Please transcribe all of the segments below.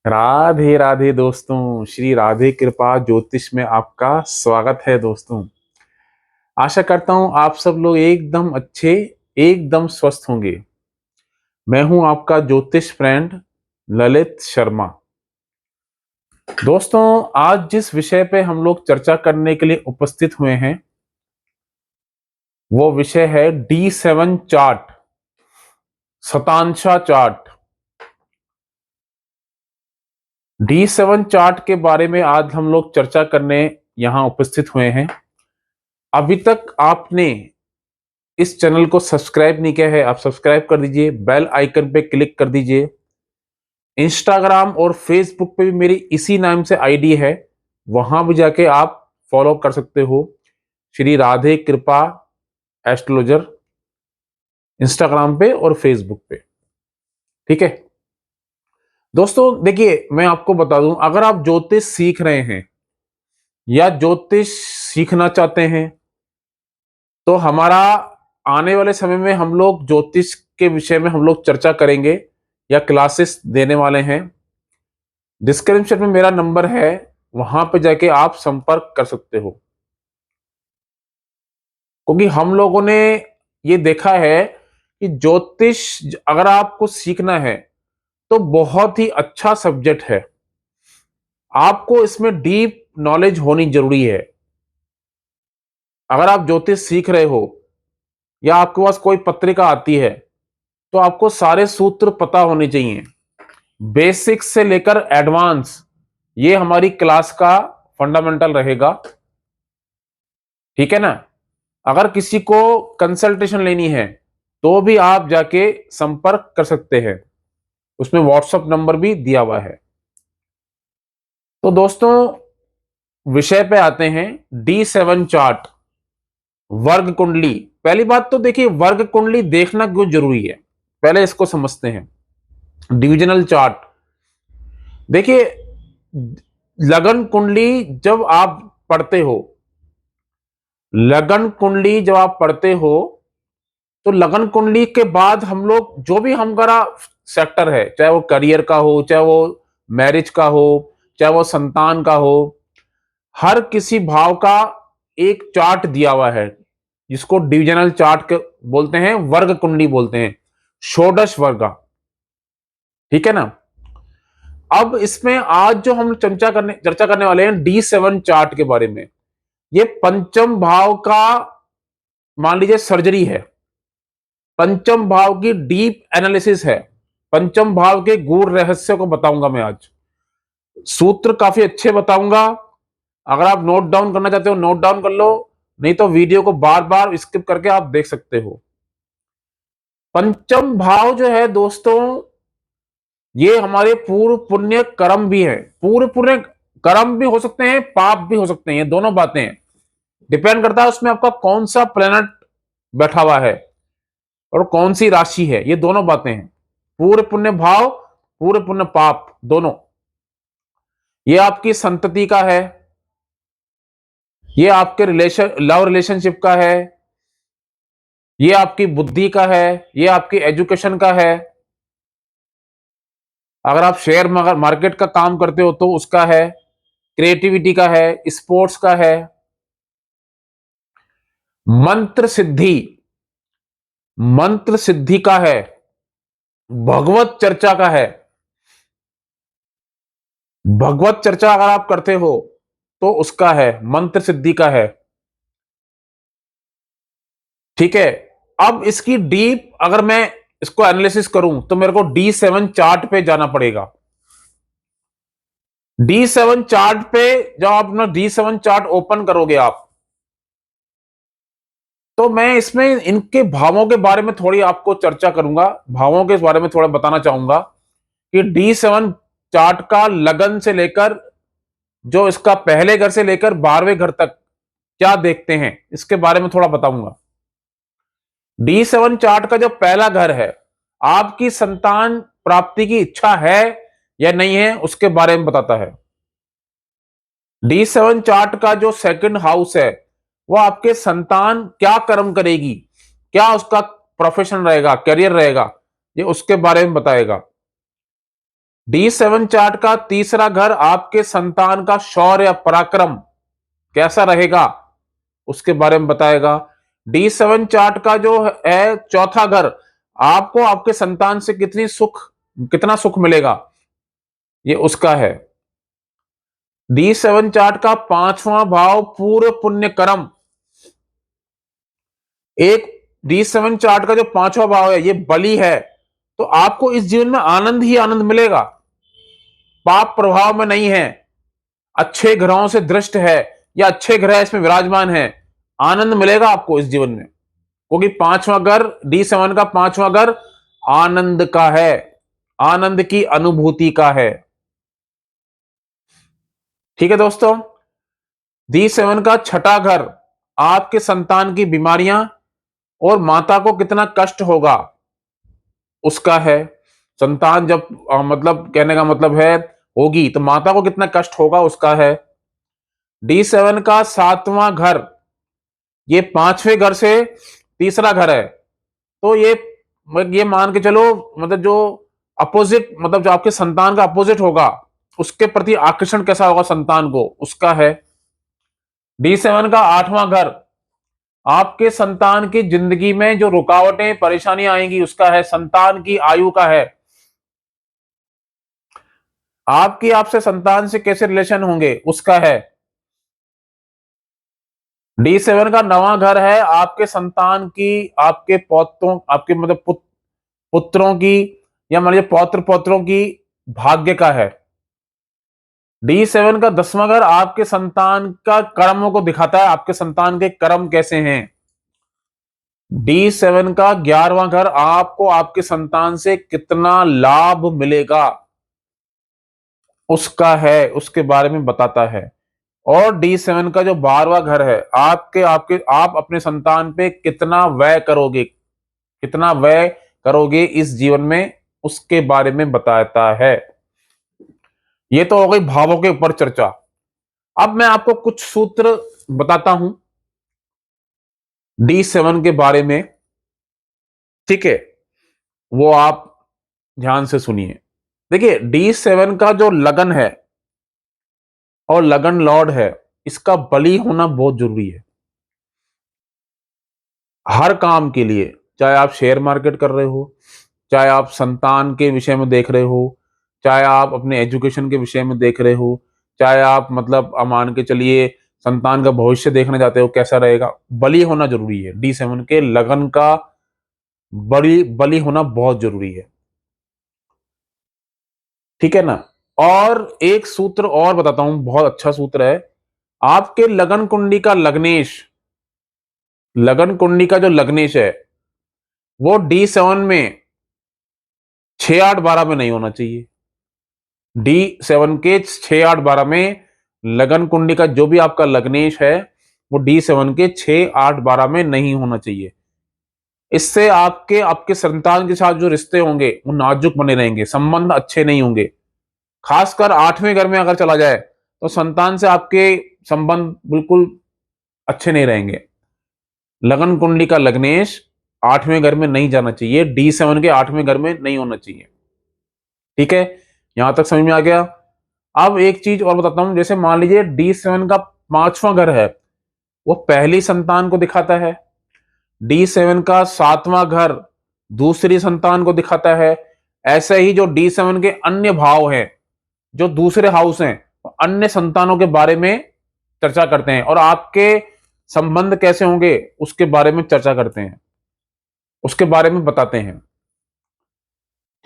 राधे राधे दोस्तों, श्री राधे कृपा ज्योतिष में आपका स्वागत है दोस्तों। आशा करता हूं आप सब लोग एकदम अच्छे, एकदम स्वस्थ होंगे। मैं हूं आपका ज्योतिष फ्रेंड ललित शर्मा। दोस्तों, आज जिस विषय पे हम लोग चर्चा करने के लिए उपस्थित हुए हैं वो विषय है D7 chart, शतांशा chart. D7 chart के बारे में आज हम लोग चर्चा करने यहां उपस्थित हुए हैं। अभी तक आपने इस चैनल को सब्सक्राइब नहीं किया है, आप सब्सक्राइब कर दीजिए, बेल आइकन पे क्लिक कर दीजिए। इंस्टाग्राम और फेसबुक पे भी मेरी इसी नाम से आईडी है, वहां भी जाके आप फॉलो कर सकते हो, श्री राधे कृपा एस्ट्रोलॉजर, इंस्टाग्राम पे और फेसबुक पे। ठीक है दोस्तों, देखिए मैं आपको बता दूं, अगर आप ज्योतिष सीख रहे हैं या ज्योतिष सीखना चाहते हैं तो हमारा आने वाले समय में हम लोग ज्योतिष के विषय में हम लोग चर्चा करेंगे या क्लासेस देने वाले हैं। डिस्क्रिप्शन में मेरा नंबर है, वहां पे जाके आप संपर्क कर सकते हो। क्योंकि हम लोगों ने ये देखा है कि ज्योतिष अगर आपको सीखना है तो बहुत ही अच्छा सब्जेक्ट है। आपको इसमें डीप नॉलेज होनी जरूरी है। अगर आप ज्योतिष सीख रहे हो या आपके पास कोई पत्रिका आती है तो आपको सारे सूत्र पता होने चाहिए, बेसिक से लेकर एडवांस। ये हमारी क्लास का फंडामेंटल रहेगा। ठीक है ना। अगर किसी को कंसल्टेशन लेनी है तो भी आप जाके संपर्क कर सकते हैं, उसमें व्हाट्सएप नंबर भी दिया हुआ है। तो दोस्तों, विषय पे आते हैं। D7 चार्ट, वर्ग कुंडली। पहली बात तो देखिए, वर्ग कुंडली देखना क्यों जरूरी है, पहले इसको समझते हैं। डिविजनल चार्ट देखिए, लगन कुंडली जब आप पढ़ते हो, लगन कुंडली जब आप पढ़ते हो तो लगन कुंडली के बाद हम लोग जो भी हमारा सेक्टर है, चाहे वो करियर का हो, चाहे वो मैरिज का हो, चाहे वो संतान का हो, हर किसी भाव का एक चार्ट दिया हुआ है जिसको डिविजनल चार्ट बोलते हैं, वर्ग कुंडली बोलते हैं, षोडश वर्ग। ठीक है ना। अब इसमें आज जो हम चर्चा करने वाले हैं D7 चार्ट के बारे में। ये पंचम भाव का मान लीजिए सर्जरी है, पंचम भाव की डीप एनालिसिस है, पंचम भाव के गूढ़ रहस्य को बताऊंगा मैं आज। सूत्र काफी अच्छे बताऊंगा। अगर आप नोट डाउन करना चाहते हो नोट डाउन कर लो, नहीं तो वीडियो को बार बार स्किप करके आप देख सकते हो। पंचम भाव जो है दोस्तों, ये हमारे पूर्व पुण्य कर्म भी है। पूर्व पुण्य कर्म भी हो सकते हैं, पाप भी हो सकते हैं, ये दोनों बातें हैं। डिपेंड करता है उसमें आपका कौन सा प्लेनेट बैठा हुआ है और कौन सी राशि है, ये दोनों बातें हैं। पूर्व पुण्य भाव, पूर्व पुण्य पाप, दोनों। ये आपकी संतति का है, ये आपके लव रिलेशनशिप का है, ये आपकी बुद्धि का है, ये आपकी एजुकेशन का है। अगर आप शेयर मार्केट का काम करते हो तो उसका है, क्रिएटिविटी का है, स्पोर्ट्स का है। मंत्र सिद्धि, मंत्र सिद्धि का है, भगवत चर्चा का है। भगवत चर्चा अगर आप करते हो तो उसका है, मंत्र सिद्धि का है। ठीक है। अब इसकी डीप अगर मैं इसको एनालिसिस करूं तो मेरे को D7 चार्ट पे जाना पड़ेगा। D7 चार्ट पे जब आप अपना D7 चार्ट ओपन करोगे आप, तो मैं इसमें इनके भावों के बारे में थोड़ी आपको चर्चा करूंगा, भावों के बारे में थोड़ा बताना चाहूंगा कि D7 चार्ट का लगन से लेकर, जो इसका पहले घर से लेकर 12वें घर तक क्या देखते हैं, इसके बारे में थोड़ा बताऊंगा। D7 चार्ट का जो पहला घर है, आपकी संतान प्राप्ति की इच्छा है या नहीं है, उसके बारे में बताता है। D7 चार्ट का जो सेकंड हाउस है, वो आपके संतान क्या कर्म करेगी, क्या उसका प्रोफेशन रहेगा, करियर रहेगा, ये उसके बारे में बताएगा। D7 चार्ट का तीसरा घर आपके संतान का शौर्य पराक्रम कैसा रहेगा उसके बारे में बताएगा। D7 चार्ट का जो है चौथा घर, आपको आपके संतान से कितना सुख मिलेगा, ये उसका है। D7 चार्ट का पांचवा भाव पूर्व पुण्य कर्म, एक D7 चार्ट का जो पांचवा भाव है ये बली है, तो आपको इस जीवन में आनंद ही आनंद मिलेगा, पाप प्रभाव में नहीं है, अच्छे ग्रहों से दृष्ट है या अच्छे ग्रह इसमें विराजमान है, आनंद मिलेगा आपको इस जीवन में, क्योंकि पांचवा घर D7 का पांचवा घर आनंद का है, आनंद की अनुभूति का है। ठीक है दोस्तों, D7 का छठा घर आपके संतान की बीमारियां और माता को कितना कष्ट होगा उसका है। संतान जब मतलब कहने का मतलब है होगी तो माता को कितना कष्ट होगा उसका है। D7 का सातवां घर, ये पांचवें घर से तीसरा घर है, तो ये मान के चलो मतलब जो अपोजिट, मतलब जो आपके संतान का अपोजिट होगा उसके प्रति आकर्षण कैसा होगा संतान को, उसका है। D7 का आठवां घर आपके संतान की जिंदगी में जो रुकावटें परेशानियां आएंगी उसका है, संतान की आयु का है, आपकी आपसे संतान से कैसे रिलेशन होंगे उसका है। D7 का नवां घर है आपके संतान की, आपके पौत्रों, आपके मतलब पुत्रों की या मान लीजिए पौत्र पौत्रों की भाग्य का है। D7 का 10वां घर आपके संतान का कर्मों को दिखाता है, आपके संतान के कर्म कैसे हैं। D7 का 11वां घर आपको आपके संतान से कितना लाभ मिलेगा उसका है, उसके बारे में बताता है। और D7 का जो 12वां घर है आप अपने संतान पे कितना व्यय करोगे इस जीवन में, उसके बारे में बताता है। ये तो हो गई भावों के ऊपर चर्चा। अब मैं आपको कुछ सूत्र बताता हूं D7 के बारे में, ठीक है, वो आप ध्यान से सुनिए। देखिए D7 का जो लगन है और लगन लॉर्ड है, इसका बली होना बहुत जरूरी है हर काम के लिए, चाहे आप शेयर मार्केट कर रहे हो, चाहे आप संतान के विषय में देख रहे हो, चाहे आप अपने एजुकेशन के विषय में देख रहे हो, चाहे आप मतलब मान के चलिए संतान का भविष्य देखने जाते हो कैसा रहेगा, बली होना जरूरी है। D7 के लगन का बली होना बहुत जरूरी है, ठीक है ना। और एक सूत्र और बताता हूं, बहुत अच्छा सूत्र है। आपके लगन कुंडली का जो लग्नेश है वो D7 में 6 8 12 में नहीं होना चाहिए। D7 के 6 8 12 में लगन कुंडली का जो भी आपका लग्नेश है वो D7 के 6 8 12 में नहीं होना चाहिए। इससे आपके आपके संतान के साथ जो रिश्ते होंगे वो नाजुक बने रहेंगे, संबंध अच्छे नहीं होंगे। खासकर 8वें घर में अगर चला जाए तो संतान से आपके संबंध बिल्कुल अच्छे नहीं रहेंगे। लगन कुंडली का लग्नेश 8वें घर में नहीं जाना चाहिए, D7 के 8वें घर में नहीं होना चाहिए, ठीक है। यहां तक समझ में आ गया। अब एक चीज और बताता हूं, जैसे मान लीजिए D7 का 5वां घर है वो पहली संतान को दिखाता है, D7 का 7वां घर दूसरी संतान को दिखाता है। ऐसे ही जो D7 के अन्य भाव हैं, जो दूसरे हाउस हैं, अन्य संतानों के बारे में चर्चा करते हैं और आपके संबंध कैसे होंगे उसके बारे में चर्चा करते हैं, उसके बारे में बताते हैं,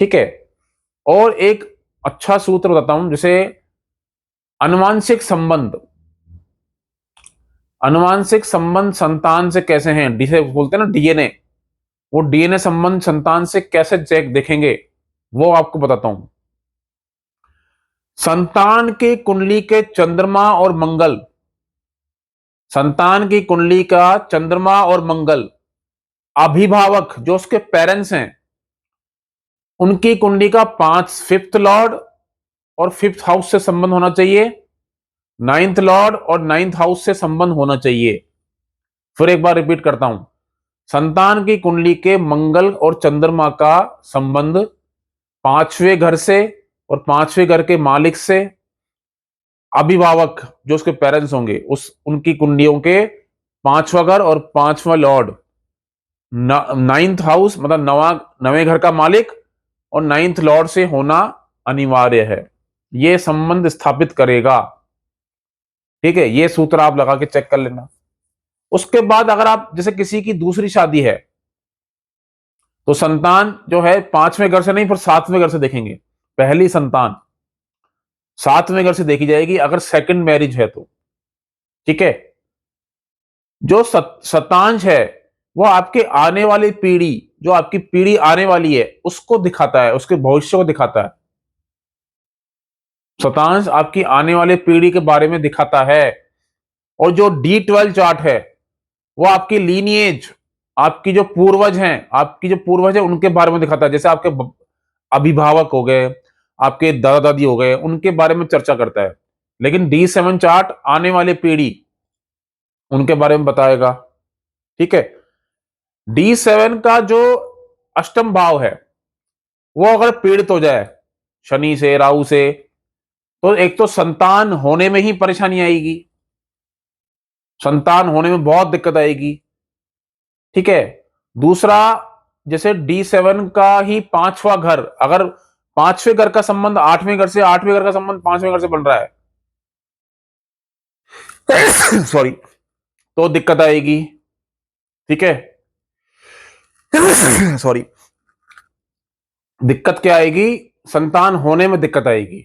ठीक है। और एक अच्छा सूत्र बताता हूं, जैसे अनुवांशिक संबंध, अनुवांशिक संबंध संतान से कैसे हैं, जिसे बोलते हैं ना DNA, वो DNA संबंध संतान से कैसे चेक देखेंगे वो आपको बताता हूं। संतान की कुंडली के चंद्रमा और मंगल, संतान की कुंडली का चंद्रमा और मंगल, अभिभावक जो उसके पेरेंट्स हैं उनकी कुंडली का 5th लॉर्ड और 5th हाउस से संबंध होना चाहिए, 9th लॉर्ड और 9th हाउस से संबंध होना चाहिए। फिर एक बार रिपीट करता हूं, संतान की कुंडली के मंगल और चंद्रमा का संबंध 5वें घर से और पांचवें घर के मालिक से अभिभावक जो उसके पेरेंट्स होंगे उस उनकी कुंडलियों के पांचवा घर और पांचवा लॉर्ड, नाइन्थ हाउस मतलब नवे घर का मालिक और नाइन्थ लॉर्ड से होना अनिवार्य है। ये संबंध स्थापित करेगा। ठीक है, ये सूत्र आप लगा के चेक कर लेना। उसके बाद अगर आप जैसे किसी की दूसरी शादी है तो संतान जो है पांचवें घर से नहीं फिर सातवें घर से देखेंगे। पहली संतान सातवें घर से देखी जाएगी अगर सेकंड मैरिज है तो। ठीक है, जो शतांश है वो आपके आने वाली पीढ़ी, जो आपकी पीढ़ी आने वाली है उसको दिखाता है, उसके भविष्य को दिखाता है। शतांश आपकी आने वाली पीढ़ी के बारे में दिखाता है। और जो D12 चार्ट है वो आपकी लीनिएज, आपकी जो पूर्वज हैं, आपकी जो पूर्वज है उनके बारे में दिखाता है। जैसे आपके अभिभावक हो गए, आपके दादा दादी हो गए, उनके बारे में चर्चा करता है। लेकिन D7 चार्ट आने वाली पीढ़ी उनके बारे में बताएगा। ठीक है, D7 का जो अष्टम भाव है वो अगर पीड़ित हो जाए शनि से, राहु से, तो एक तो संतान होने में ही परेशानी आएगी, संतान होने में बहुत दिक्कत आएगी। ठीक है, दूसरा जैसे D7 का ही पांचवा घर, अगर पांचवें घर का संबंध आठवें घर से, आठवें घर का संबंध पांचवें घर से बन रहा है सॉरी, तो दिक्कत आएगी। ठीक है सॉरी, दिक्कत क्या आएगी? संतान होने में दिक्कत आएगी,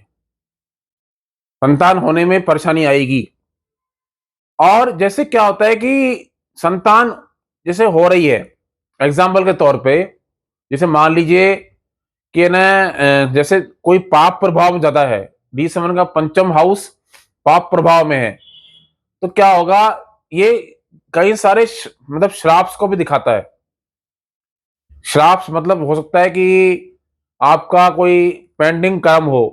संतान होने में परेशानी आएगी। और जैसे क्या होता है कि संतान जैसे हो रही है, एग्जाम्पल के तौर पे जैसे मान लीजिए कि ना जैसे कोई पाप प्रभाव ज्यादा है, D7 का पंचम हाउस पाप प्रभाव में है, तो क्या होगा? ये कई सारे मतलब श्राप्स को भी दिखाता है। श्राप्स मतलब हो सकता है कि आपका कोई पेंडिंग कर्म हो,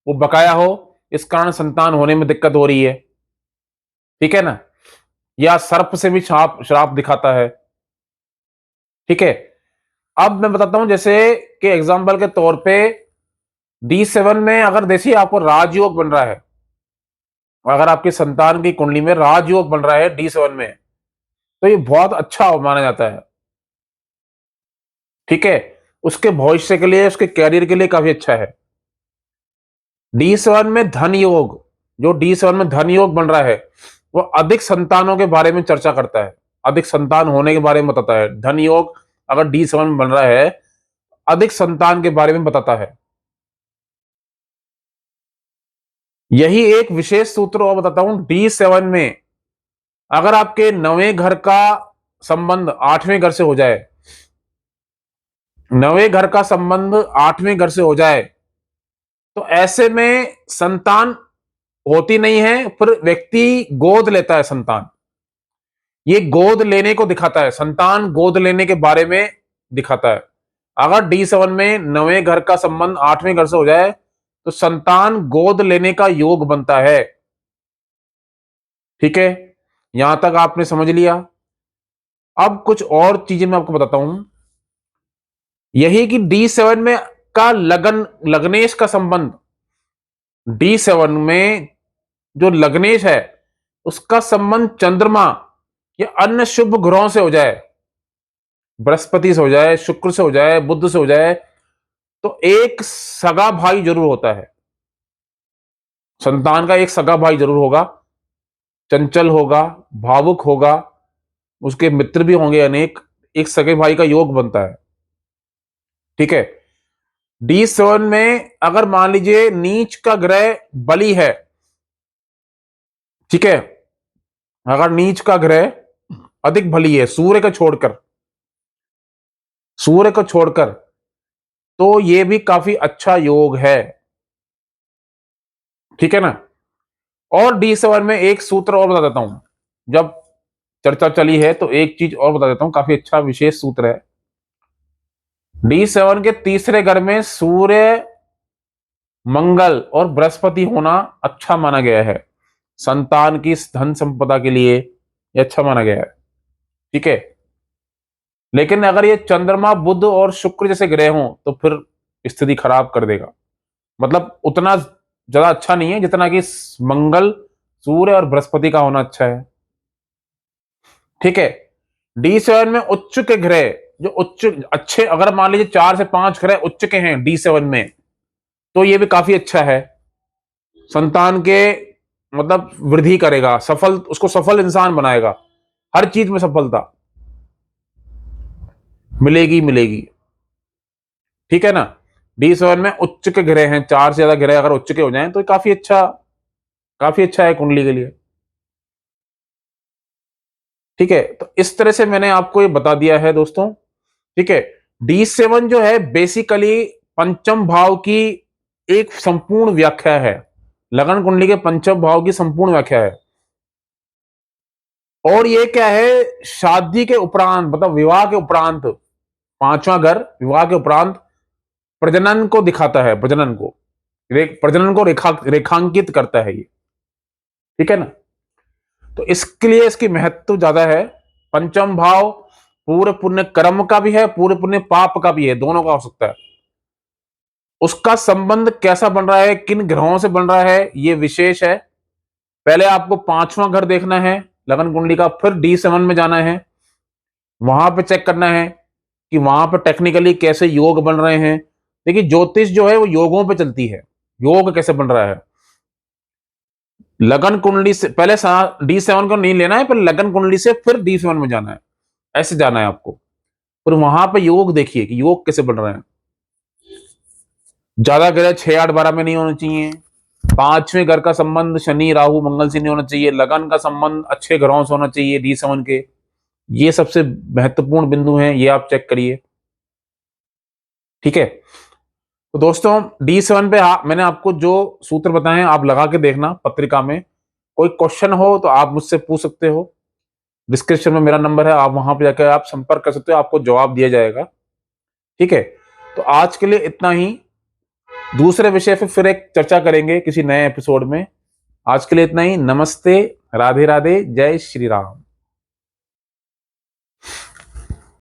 वो बकाया हो, इस कारण संतान होने में दिक्कत हो रही है। ठीक है ना, या सर्प से भी श्राप श्राप दिखाता है। ठीक है, अब मैं बताता हूं जैसे कि एग्जाम्पल के तौर पे D7 में अगर देखिए आपको राजयोग बन रहा है, अगर आपकी संतान की कुंडली में राजयोग बन रहा है D7 में, तो ये बहुत अच्छा माना जाता है। ठीक है, उसके भविष्य के लिए, उसके कैरियर के लिए काफी अच्छा है। D7 में धन योग, जो D7 में धन योग बन रहा है वो अधिक संतानों के बारे में चर्चा करता है, अधिक संतान होने के बारे में बताता है। धन योग अगर D7 में बन रहा है अधिक संतान के बारे में बताता है। यही एक विशेष सूत्र और बताता हूं, D7 में अगर आपके नवें घर का संबंध आठवें घर से हो जाए, नवें घर का संबंध आठवें घर से हो जाए, तो ऐसे में संतान होती नहीं है, फिर व्यक्ति गोद लेता है संतान। ये गोद लेने को दिखाता है, संतान गोद लेने के बारे में दिखाता है। अगर D7 में नवें घर का संबंध आठवें घर से हो जाए तो संतान गोद लेने का योग बनता है। ठीक है, यहां तक आपने समझ लिया। अब कुछ और चीजें मैं आपको बताता हूं। यही कि D7 में का लग्नेश का संबंध, D7 में जो लग्नेश है उसका संबंध चंद्रमा या अन्य शुभ ग्रहों से हो जाए, बृहस्पति से हो जाए, शुक्र से हो जाए, बुध से हो जाए, तो एक सगा भाई जरूर होता है। संतान का एक सगा भाई जरूर होगा, चंचल होगा, भावुक होगा, उसके मित्र भी होंगे अनेक, एक सगे भाई का योग बनता है। ठीक है, D7 में अगर मान लीजिए नीच का ग्रह बलि है, ठीक है, अगर नीच का ग्रह अधिक बलि है सूर्य को छोड़कर, तो ये भी काफी अच्छा योग है। ठीक है ना। और D7 में एक सूत्र और बता देता हूं, जब चर्चा चली है तो एक चीज और बता देता हूं, काफी अच्छा विशेष सूत्र है। D7 के तीसरे घर में सूर्य, मंगल और बृहस्पति होना अच्छा माना गया है, संतान की धन संपदा के लिए ये अच्छा माना गया है। ठीक है, लेकिन अगर ये चंद्रमा, बुध और शुक्र जैसे ग्रह हों तो फिर स्थिति खराब कर देगा। मतलब उतना ज्यादा अच्छा नहीं है जितना कि मंगल, सूर्य और बृहस्पति का होना अच्छा है। ठीक है, D7 में उच्च के ग्रह, जो उच्च अच्छे, अगर मान लीजिए 4 से 5 ग्रह उच्च के हैं D7 में, तो ये भी काफी अच्छा है। संतान के मतलब वृद्धि करेगा, सफल, उसको सफल इंसान बनाएगा, हर चीज में सफलता मिलेगी मिलेगी। ठीक है ना। D7 में उच्च के ग्रह हैं, 4 से ज्यादा ग्रह अगर उच्च के हो जाएं तो काफी अच्छा है कुंडली के लिए। ठीक है, तो इस तरह से मैंने आपको ये बता दिया है दोस्तों। ठीक है, D7 जो है बेसिकली पंचम भाव की एक संपूर्ण व्याख्या है, लगन कुंडली के पंचम भाव की संपूर्ण व्याख्या है। और ये क्या है, शादी के उपरांत, मतलब विवाह के उपरांत, पांचवा घर विवाह के उपरांत प्रजनन को दिखाता है, प्रजनन को रेखांकित करता है ये। ठीक है ना। तो इसके लिए इसकी महत्व ज्यादा है। पंचम भाव पूर्व पुण्य कर्म का भी है, पूर्व पुण्य पाप का भी है, दोनों का हो सकता है। उसका संबंध कैसा बन रहा है, किन ग्रहों से बन रहा है, ये विशेष है। पहले आपको पांचवां घर देखना है लगन कुंडली का, फिर D7 में जाना है, वहां पे चेक करना है कि वहां पे टेक्निकली कैसे योग बन रहे हैं। देखिए ज्योतिष जो है वो योगों पे चलती है, योग कैसे बन रहा है। लगन कुंडली से पहले D7 को नहीं लेना है, पर लगन कुंडली से फिर D7 में जाना है, ऐसे जाना है आपको। फिर वहां पे योग देखिए कि योग कैसे बन रहे हैं। ज्यादा ग्रह 6 8 12 में नहीं होने चाहिए। पांचवें घर का संबंध शनि राहु मंगल से नहीं होना चाहिए। लगन का संबंध अच्छे ग्रहों से होना चाहिए D7 के। ये सबसे महत्वपूर्ण बिंदु हैं, ये आप चेक करिए। ठीक है, तो दोस्तों D7 पे मैंने आपको जो सूत्र बताए हैं आप लगा के देखना पत्रिका में। कोई क्वेश्चन हो तो आप मुझसे पूछ सकते हो, डिस्क्रिप्शन में मेरा नंबर है, आप वहां पे जाकर आप संपर्क कर सकते हो, आपको जवाब दिया जाएगा। ठीक है, तो आज के लिए इतना ही। दूसरे विषय पे फिर एक चर्चा करेंगे किसी नए एपिसोड में। आज के लिए इतना ही। नमस्ते, राधे राधे, जय श्री राम।